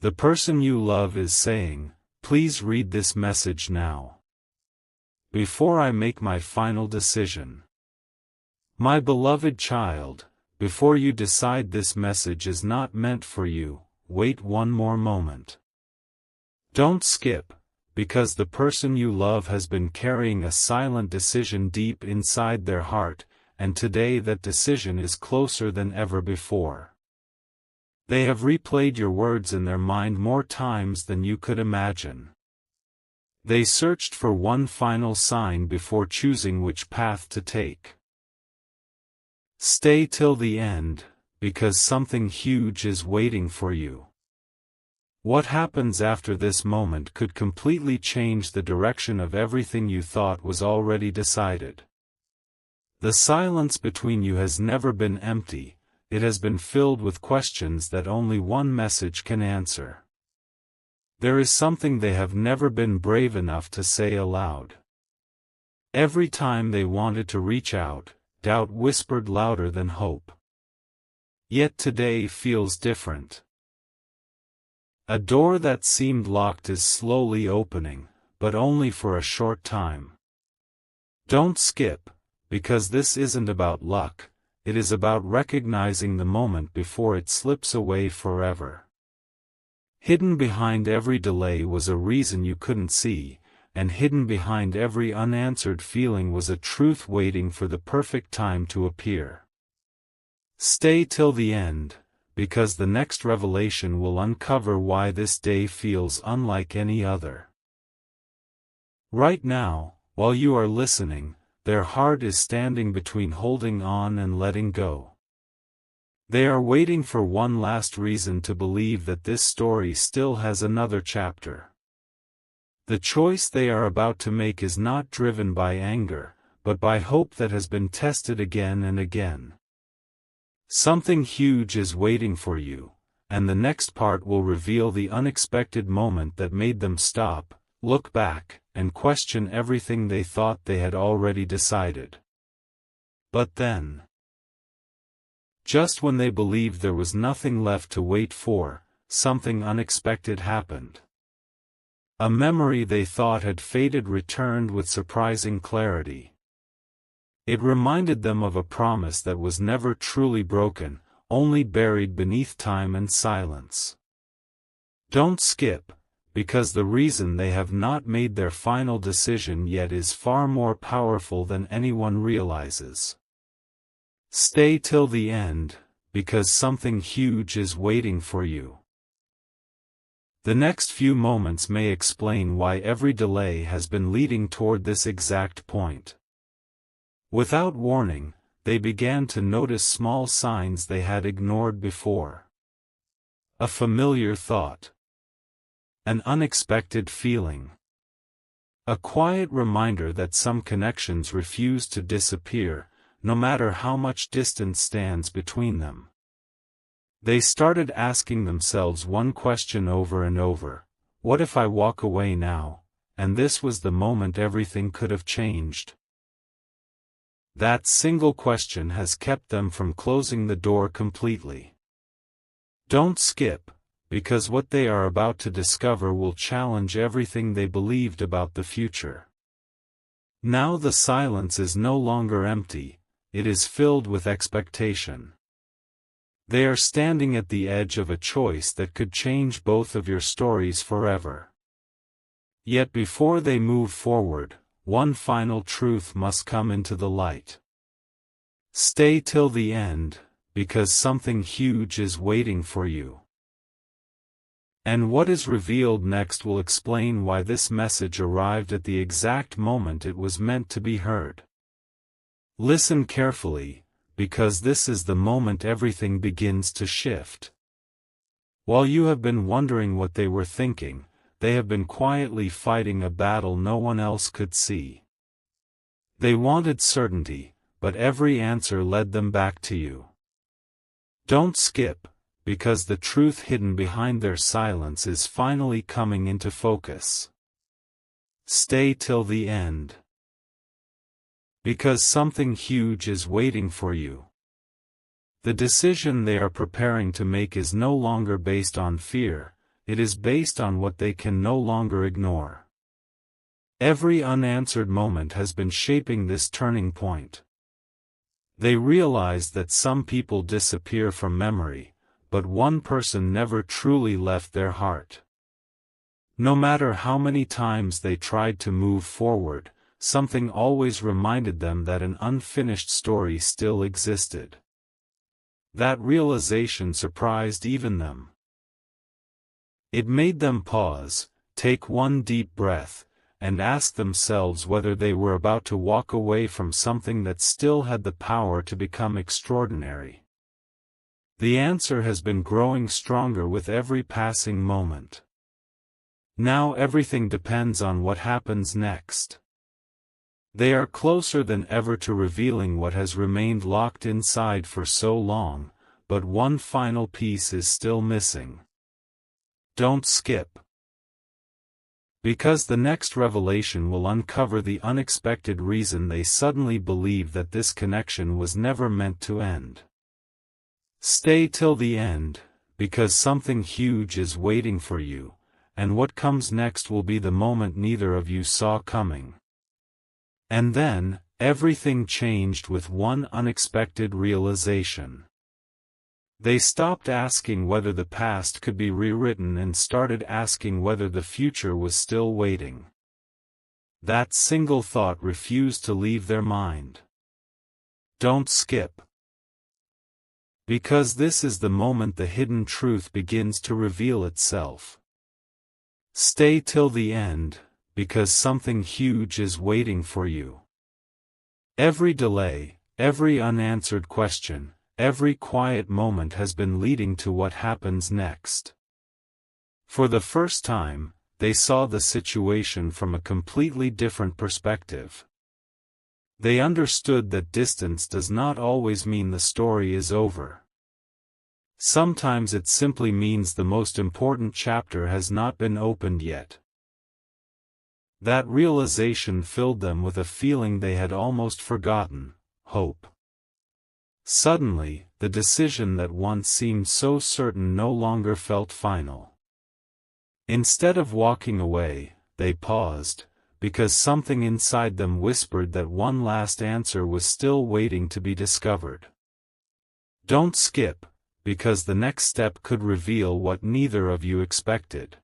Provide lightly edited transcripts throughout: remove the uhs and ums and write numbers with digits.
The person you love is saying, "Please read this message now, before I make my final decision." My beloved child, before you decide this message is not meant for you, wait one more moment. Don't skip, because the person you love has been carrying a silent decision deep inside their heart, and today that decision is closer than ever before. They have replayed your words in their mind more times than you could imagine. They searched for one final sign before choosing which path to take. Stay till the end, because something huge is waiting for you. What happens after this moment could completely change the direction of everything you thought was already decided. The silence between you has never been empty, it has been filled with questions that only one message can answer. There is something they have never been brave enough to say aloud. Every time they wanted to reach out, doubt whispered louder than hope. Yet today feels different. A door that seemed locked is slowly opening, but only for a short time. Don't skip, because this isn't about luck, it is about recognizing the moment before it slips away forever. Hidden behind every delay was a reason you couldn't see, and hidden behind every unanswered feeling was a truth waiting for the perfect time to appear. Stay till the end, because the next revelation will uncover why this day feels unlike any other. Right now, while you are listening, their heart is standing between holding on and letting go. They are waiting for one last reason to believe that this story still has another chapter. The choice they are about to make is not driven by anger, but by hope that has been tested again and again. Something huge is waiting for you, and the next part will reveal the unexpected moment that made them stop, look back, and question everything they thought they had already decided. But then, just when they believed there was nothing left to wait for, something unexpected happened. A memory they thought had faded returned with surprising clarity. It reminded them of a promise that was never truly broken, only buried beneath time and silence. Don't skip, because the reason they have not made their final decision yet is far more powerful than anyone realizes. Stay till the end, because something huge is waiting for you. The next few moments may explain why every delay has been leading toward this exact point. Without warning, they began to notice small signs they had ignored before. A familiar thought. An unexpected feeling. A quiet reminder that some connections refuse to disappear, no matter how much distance stands between them. They started asking themselves one question over and over: what if I walk away now? And this was the moment everything could have changed. That single question has kept them from closing the door completely. Don't skip, because what they are about to discover will challenge everything they believed about the future. Now the silence is no longer empty, it is filled with expectation. They are standing at the edge of a choice that could change both of your stories forever. Yet before they move forward, one final truth must come into the light. Stay till the end, because something huge is waiting for you. And what is revealed next will explain why this message arrived at the exact moment it was meant to be heard. Listen carefully, because this is the moment everything begins to shift. While you have been wondering what they were thinking, they have been quietly fighting a battle no one else could see. They wanted certainty, but every answer led them back to you. Don't skip, because the truth hidden behind their silence is finally coming into focus. Stay till the end, because something huge is waiting for you. The decision they are preparing to make is no longer based on fear, it is based on what they can no longer ignore. Every unanswered moment has been shaping this turning point. They realized that some people disappear from memory, but one person never truly left their heart. No matter how many times they tried to move forward, something always reminded them that an unfinished story still existed. That realization surprised even them. It made them pause, take one deep breath, and ask themselves whether they were about to walk away from something that still had the power to become extraordinary. The answer has been growing stronger with every passing moment. Now everything depends on what happens next. They are closer than ever to revealing what has remained locked inside for so long, but one final piece is still missing. Don't skip. Because the next revelation will uncover the unexpected reason they suddenly believe that this connection was never meant to end. Stay till the end, because something huge is waiting for you, and what comes next will be the moment neither of you saw coming. And then, everything changed with one unexpected realization. They stopped asking whether the past could be rewritten and started asking whether the future was still waiting. That single thought refused to leave their mind. Don't skip. Because this is the moment the hidden truth begins to reveal itself. Stay till the end, because something huge is waiting for you. Every delay, every unanswered question, every quiet moment has been leading to what happens next. For the first time, they saw the situation from a completely different perspective. They understood that distance does not always mean the story is over. Sometimes it simply means the most important chapter has not been opened yet. That realization filled them with a feeling they had almost forgotten: hope. Suddenly, the decision that once seemed so certain no longer felt final. Instead of walking away, they paused, because something inside them whispered that one last answer was still waiting to be discovered. Don't skip, because the next step could reveal what neither of you expected.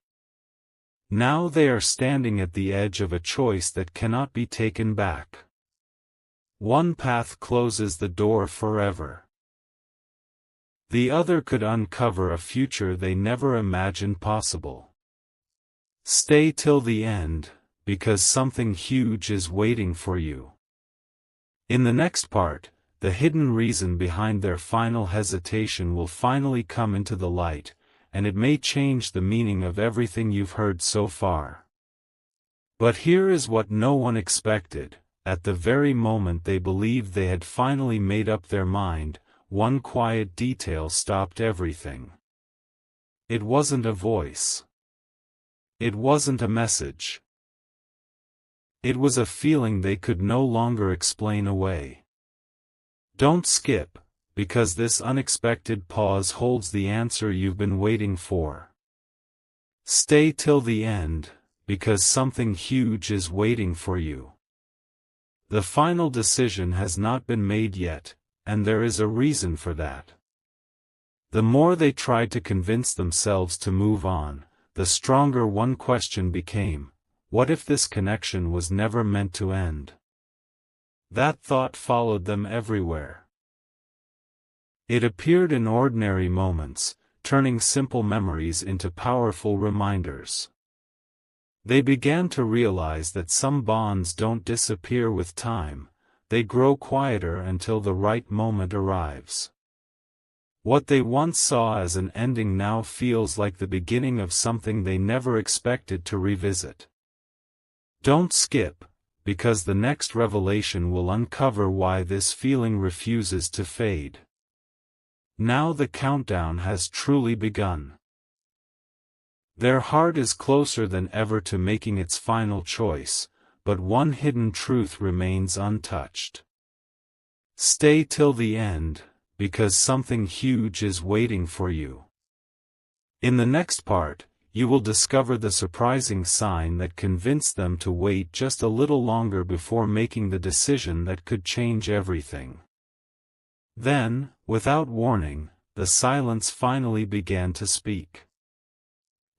Now they are standing at the edge of a choice that cannot be taken back. One path closes the door forever. The other could uncover a future they never imagined possible. Stay till the end, because something huge is waiting for you. In the next part, the hidden reason behind their final hesitation will finally come into the light, and it may change the meaning of everything you've heard so far. But here is what no one expected. At the very moment they believed they had finally made up their mind, one quiet detail stopped everything. It wasn't a voice. It wasn't a message. It was a feeling they could no longer explain away. Don't skip, because this unexpected pause holds the answer you've been waiting for. Stay till the end, because something huge is waiting for you. The final decision has not been made yet, and there is a reason for that. The more they tried to convince themselves to move on, the stronger one question became: what if this connection was never meant to end? That thought followed them everywhere. It appeared in ordinary moments, turning simple memories into powerful reminders. They began to realize that some bonds don't disappear with time, they grow quieter until the right moment arrives. What they once saw as an ending now feels like the beginning of something they never expected to revisit. Don't skip, because the next revelation will uncover why this feeling refuses to fade. Now the countdown has truly begun. Their heart is closer than ever to making its final choice, but one hidden truth remains untouched. Stay till the end, because something huge is waiting for you. In the next part, you will discover the surprising sign that convinced them to wait just a little longer before making the decision that could change everything. Then, without warning, the silence finally began to speak.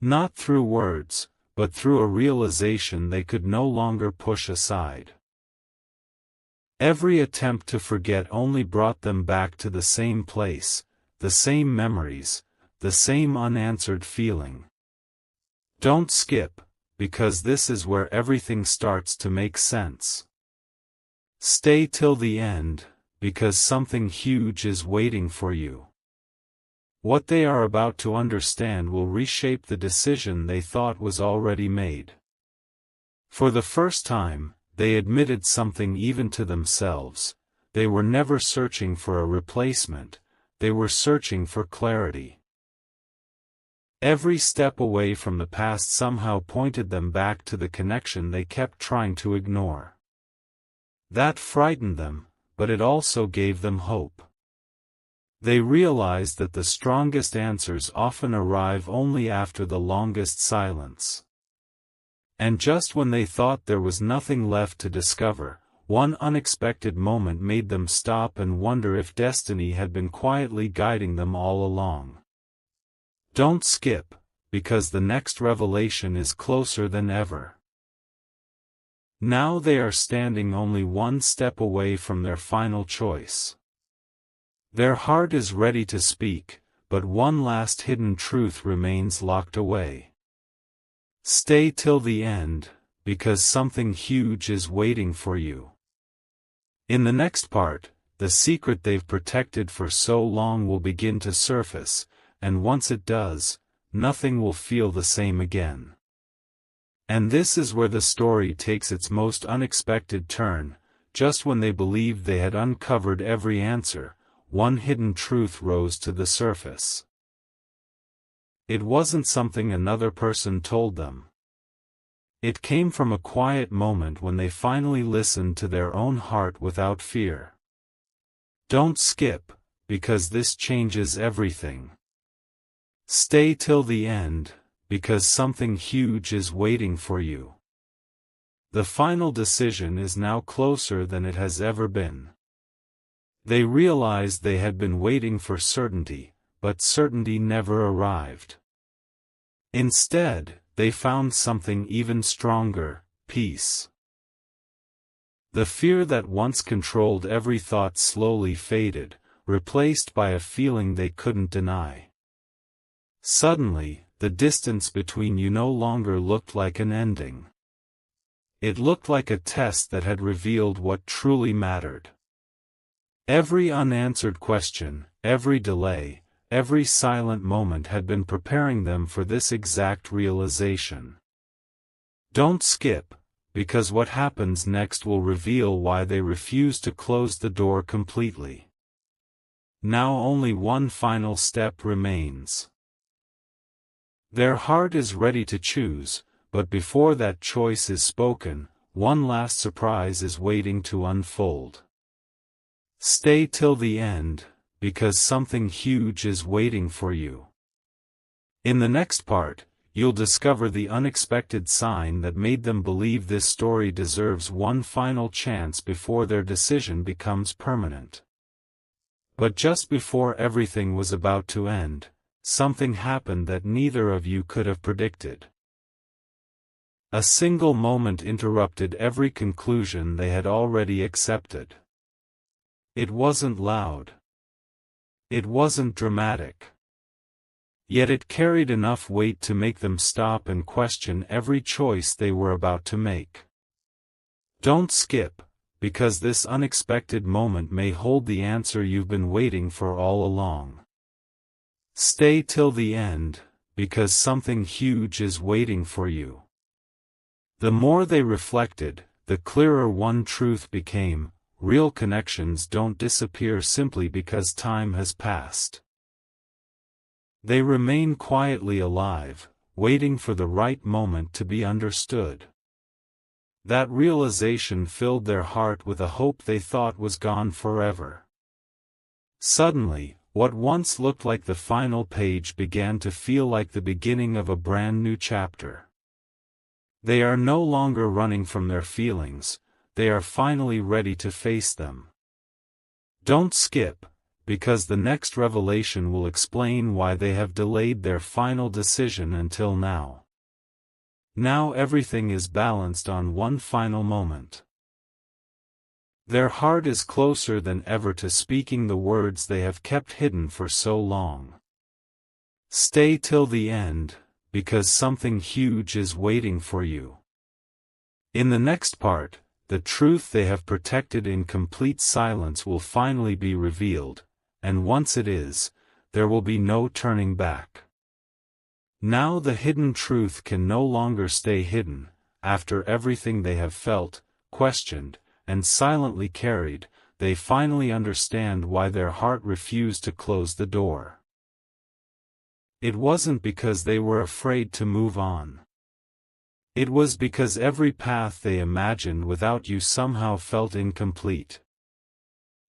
Not through words, but through a realization they could no longer push aside. Every attempt to forget only brought them back to the same place, the same memories, the same unanswered feeling. Don't skip, because this is where everything starts to make sense. Stay till the end, because something huge is waiting for you. What they are about to understand will reshape the decision they thought was already made. For the first time, they admitted something even to themselves. They were never searching for a replacement, they were searching for clarity. Every step away from the past somehow pointed them back to the connection they kept trying to ignore. That frightened them, but it also gave them hope. They realized that the strongest answers often arrive only after the longest silence. And just when they thought there was nothing left to discover, one unexpected moment made them stop and wonder if destiny had been quietly guiding them all along. Don't skip, because the next revelation is closer than ever. Now they are standing only one step away from their final choice. Their heart is ready to speak, but one last hidden truth remains locked away. Stay till the end, because something huge is waiting for you. In the next part, the secret they've protected for so long will begin to surface, and once it does, nothing will feel the same again. And this is where the story takes its most unexpected turn. Just when they believed they had uncovered every answer, one hidden truth rose to the surface. It wasn't something another person told them. It came from a quiet moment when they finally listened to their own heart without fear. Don't skip, because this changes everything. Stay till the end, because something huge is waiting for you. The final decision is now closer than it has ever been. They realized they had been waiting for certainty, but certainty never arrived. Instead, they found something even stronger: peace. The fear that once controlled every thought slowly faded, replaced by a feeling they couldn't deny. Suddenly, the distance between you no longer looked like an ending. It looked like a test that had revealed what truly mattered. Every unanswered question, every delay, every silent moment had been preparing them for this exact realization. Don't skip, because what happens next will reveal why they refuse to close the door completely. Now only one final step remains. Their heart is ready to choose, but before that choice is spoken, one last surprise is waiting to unfold. Stay till the end, because something huge is waiting for you. In the next part, you'll discover the unexpected sign that made them believe this story deserves one final chance before their decision becomes permanent. But just before everything was about to end, something happened that neither of you could have predicted. A single moment interrupted every conclusion they had already accepted. It wasn't loud. It wasn't dramatic. Yet it carried enough weight to make them stop and question every choice they were about to make. Don't skip, because this unexpected moment may hold the answer you've been waiting for all along. Stay till the end, because something huge is waiting for you. The more they reflected, the clearer one truth became: real connections don't disappear simply because time has passed. They remain quietly alive, waiting for the right moment to be understood. That realization filled their heart with a hope they thought was gone forever. Suddenly, What once looked like the final page began to feel like the beginning of a brand new chapter. They are no longer running from their feelings, they are finally ready to face them. Don't skip, because the next revelation will explain why they have delayed their final decision until now. Now everything is balanced on one final moment. Their heart is closer than ever to speaking the words they have kept hidden for so long. Stay till the end, because something huge is waiting for you. In the next part, the truth they have protected in complete silence will finally be revealed, and once it is, there will be no turning back. Now the hidden truth can no longer stay hidden. After everything they have felt, questioned, and silently carried, they finally understand why their heart refused to close the door. It wasn't because they were afraid to move on. It was because every path they imagined without you somehow felt incomplete.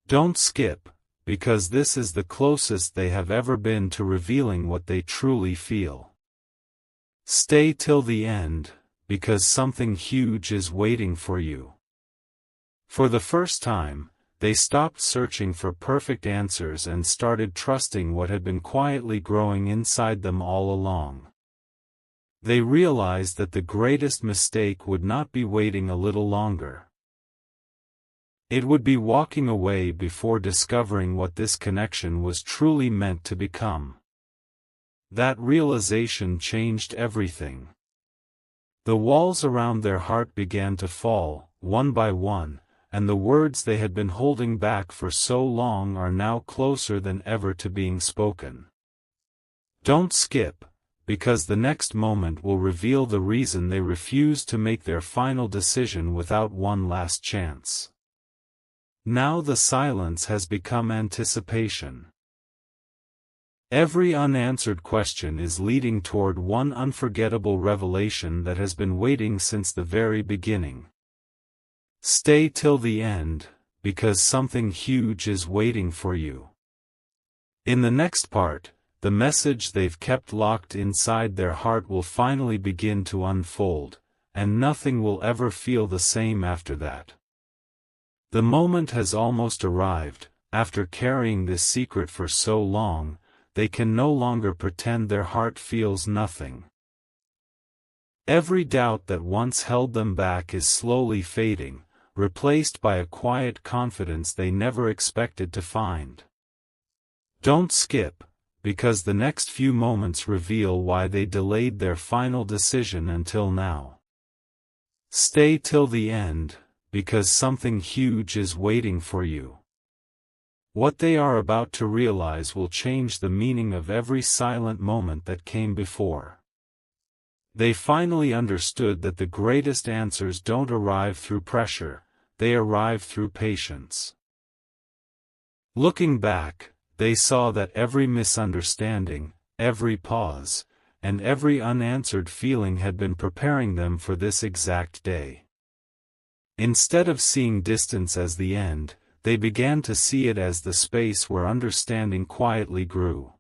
Don't skip, because this is the closest they have ever been to revealing what they truly feel. Stay till the end, because something huge is waiting for you. For the first time, they stopped searching for perfect answers and started trusting what had been quietly growing inside them all along. They realized that the greatest mistake would not be waiting a little longer. It would be walking away before discovering what this connection was truly meant to become. That realization changed everything. The walls around their heart began to fall, one by one, and the words they had been holding back for so long are now closer than ever to being spoken. Don't skip, because the next moment will reveal the reason they refused to make their final decision without one last chance. Now the silence has become anticipation. Every unanswered question is leading toward one unforgettable revelation that has been waiting since the very beginning. Stay till the end, because something huge is waiting for you. In the next part, the message they've kept locked inside their heart will finally begin to unfold, and nothing will ever feel the same after that. The moment has almost arrived. After carrying this secret for so long, they can no longer pretend their heart feels nothing. Every doubt that once held them back is slowly fading, replaced by a quiet confidence they never expected to find. Don't skip, because the next few moments reveal why they delayed their final decision until now. Stay till the end, because something huge is waiting for you. What they are about to realize will change the meaning of every silent moment that came before. They finally understood that the greatest answers don't arrive through pressure, they arrive through patience. Looking back, they saw that every misunderstanding, every pause, and every unanswered feeling had been preparing them for this exact day. Instead of seeing distance as the end, they began to see it as the space where understanding quietly grew.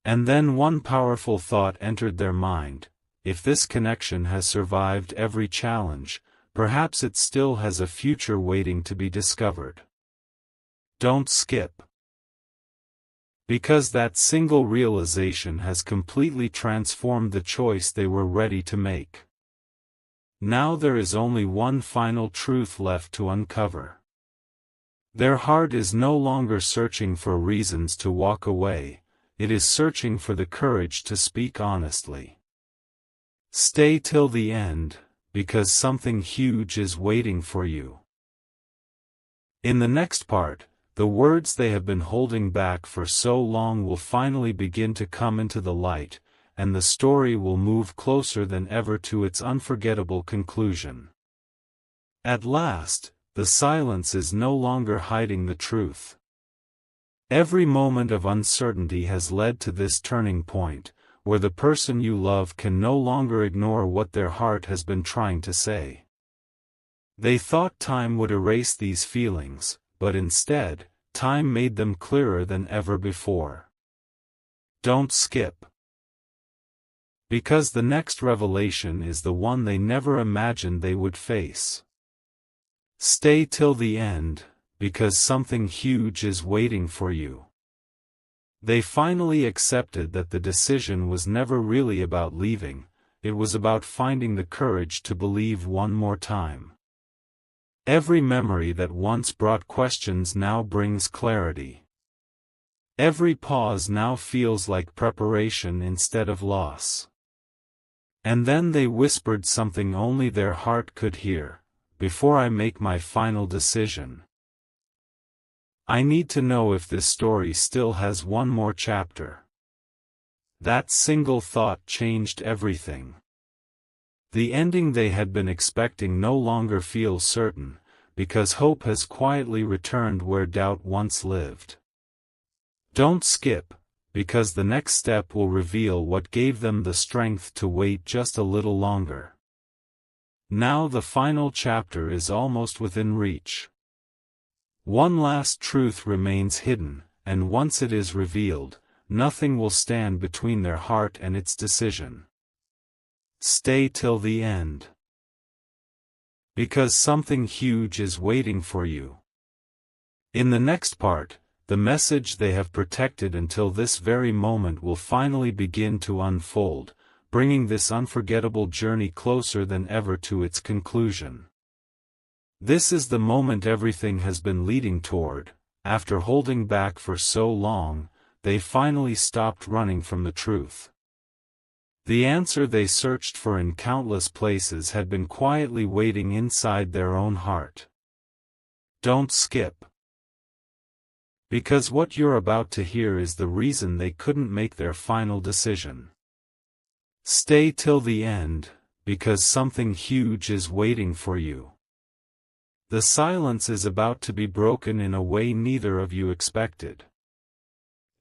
And then one powerful thought entered their mind: if this connection has survived every challenge, perhaps it still has a future waiting to be discovered. Don't skip. Because that single realization has completely transformed the choice they were ready to make. Now there is only one final truth left to uncover. Their heart is no longer searching for reasons to walk away, it is searching for the courage to speak honestly. Stay till the end, because something huge is waiting for you. In the next part, the words they have been holding back for so long will finally begin to come into the light, and the story will move closer than ever to its unforgettable conclusion. At last, the silence is no longer hiding the truth. Every moment of uncertainty has led to this turning point, where the person you love can no longer ignore what their heart has been trying to say. They thought time would erase these feelings, but instead, time made them clearer than ever before. Don't skip. Because the next revelation is the one they never imagined they would face. Stay till the end, because something huge is waiting for you. They finally accepted that the decision was never really about leaving, it was about finding the courage to believe one more time. Every memory that once brought questions now brings clarity. Every pause now feels like preparation instead of loss. And then they whispered something only their heart could hear. Before I make my final decision, I need to know if this story still has one more chapter. That single thought changed everything. The ending they had been expecting no longer feels certain, because hope has quietly returned where doubt once lived. Don't skip, because the next step will reveal what gave them the strength to wait just a little longer. Now the final chapter is almost within reach. One last truth remains hidden, and once it is revealed, nothing will stand between their heart and its decision. Stay till the end. Because something huge is waiting for you. In the next part, the message they have protected until this very moment will finally begin to unfold, bringing this unforgettable journey closer than ever to its conclusion. This is the moment everything has been leading toward. After holding back for so long, they finally stopped running from the truth. The answer they searched for in countless places had been quietly waiting inside their own heart. Don't skip. Because what you're about to hear is the reason they couldn't make their final decision. Stay till the end, because something huge is waiting for you. The silence is about to be broken in a way neither of you expected.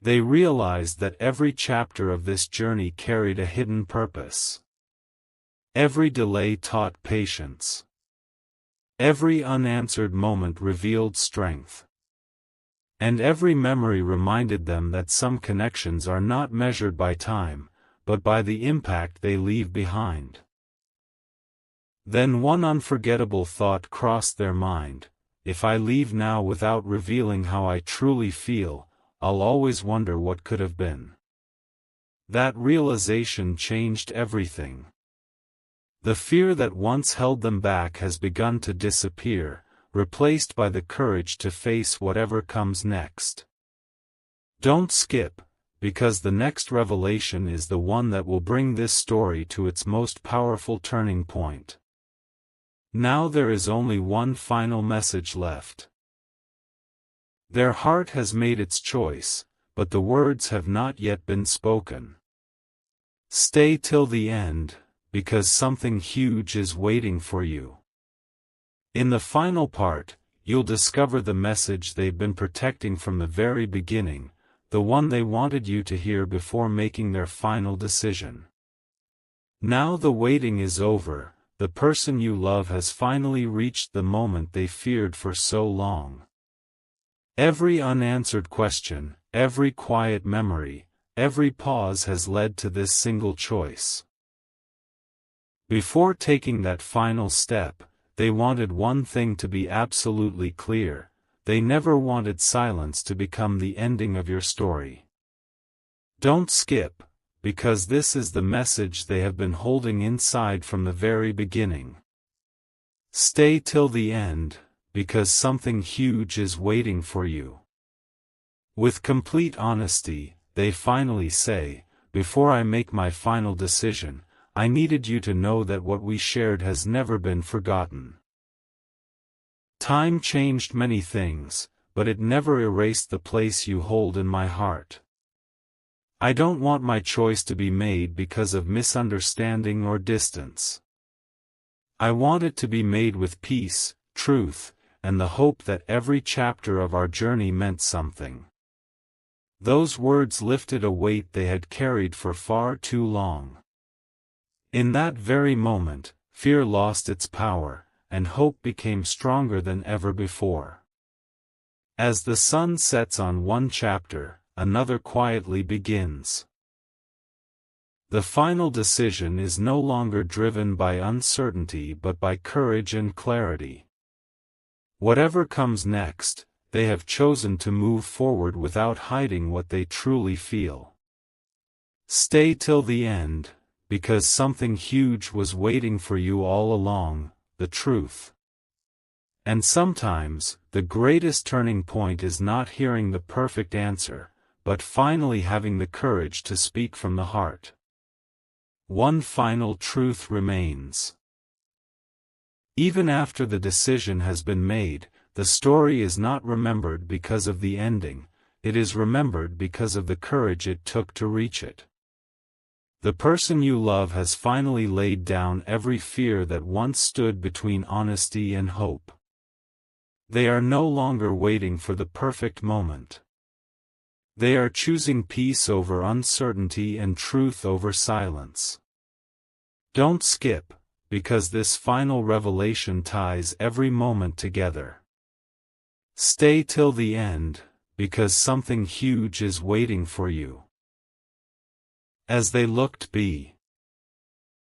They realized that every chapter of this journey carried a hidden purpose. Every delay taught patience. Every unanswered moment revealed strength. And every memory reminded them that some connections are not measured by time, but by the impact they leave behind. Then one unforgettable thought crossed their mind: if I leave now without revealing how I truly feel, I'll always wonder what could have been. That realization changed everything. The fear that once held them back has begun to disappear, replaced by the courage to face whatever comes next. Don't skip, because the next revelation is the one that will bring this story to its most powerful turning point. Now there is only one final message left. Their heart has made its choice, but the words have not yet been spoken. Stay till the end, because something huge is waiting for you. In the final part, you'll discover the message they've been protecting from the very beginning, the one they wanted you to hear before making their final decision. Now the waiting is over, the person you love has finally reached the moment they feared for so long. Every unanswered question, every quiet memory, every pause has led to this single choice. Before taking that final step, they wanted one thing to be absolutely clear: they never wanted silence to become the ending of your story. Don't skip, because this is the message they have been holding inside from the very beginning. Stay till the end, because something huge is waiting for you. With complete honesty, they finally say, before I make my final decision, I needed you to know that what we shared has never been forgotten. Time changed many things, but it never erased the place you hold in my heart. I don't want my choice to be made because of misunderstanding or distance. I want it to be made with peace, truth, and the hope that every chapter of our journey meant something. Those words lifted a weight they had carried for far too long. In that very moment, fear lost its power, and hope became stronger than ever before. As the sun sets on one chapter, another quietly begins. The final decision is no longer driven by uncertainty but by courage and clarity. Whatever comes next, they have chosen to move forward without hiding what they truly feel. Stay till the end, because something huge was waiting for you all along, the truth. And sometimes, the greatest turning point is not hearing the perfect answer, but finally having the courage to speak from the heart. One final truth remains. Even after the decision has been made, the story is not remembered because of the ending, it is remembered because of the courage it took to reach it. The person you love has finally laid down every fear that once stood between honesty and hope. They are no longer waiting for the perfect moment. They are choosing peace over uncertainty and truth over silence. Don't skip, because this final revelation ties every moment together. Stay till the end, because something huge is waiting for you. As they looked be.